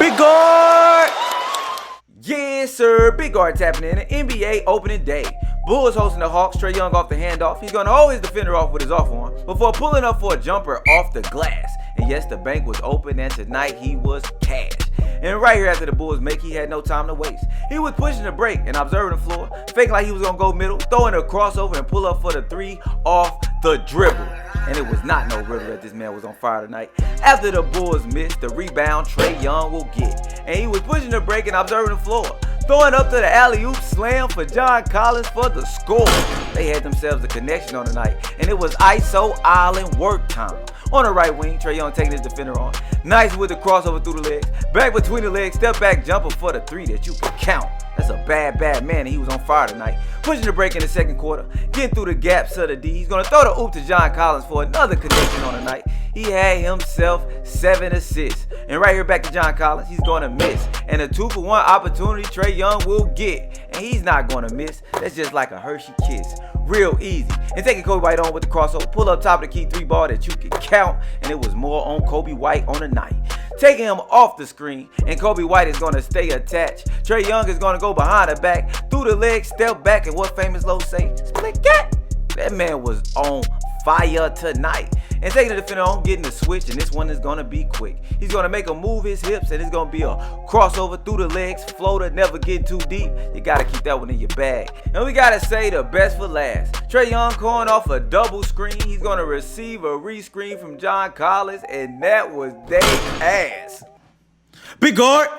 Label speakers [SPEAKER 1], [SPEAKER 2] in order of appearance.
[SPEAKER 1] Big guard! Yes, sir. Big guard tapping in. An NBA opening day. Bulls hosting the Hawks. Trae Young off the handoff. He's going to hold his defender off with his off arm before pulling up for a jumper off the glass. And yes, the bank was open, and tonight he was cash. And right here after the Bulls make, he had no time to waste. He was pushing the break and observing the floor, faking like he was going to go middle, throwing a crossover and pull up for the three off the dribble. And it was not no river that this man was on fire tonight. After the Bulls missed, the rebound Trae Young will get. And he was pushing the break and observing the floor, throwing up to the alley-oop slam for John Collins for the score. They had themselves a connection on the night, and it was ISO Island work time. On the right wing, Trae Young taking his defender on. Nice with the crossover through the legs. Back between the legs, step back jumper for the three that you can count. That's a bad man, and he was on fire tonight. Pushing the break in the second quarter, getting through the gaps of the D. He's going to throw the oop to John Collins for another connection on the night. He had himself 7 assists. And right here back to John Collins, he's going to miss. And a 2-for-1 opportunity Trae Young will get. And he's not going to miss. That's just like a Hershey kiss. Real easy. And taking Kobe White on with the crossover, pull up top of the key 3-ball that you can count. And it was more on Kobe White on the night. Taking him off the screen, and Kobe White is going to stay attached. Trae Young is going to go behind the back, through the legs, step back, and what Famous Low say? Split cat. That man was on fire tonight. And taking the defender on, getting the switch, and this one is going to be quick. He's going to make him move his hips, and it's going to be a crossover through the legs, floater, never get too deep. You got to keep that one in your bag. And we got to say the best for last. Trae Young calling off a double screen. He's going to receive a re-screen from John Collins, and that was their ass. Big guard.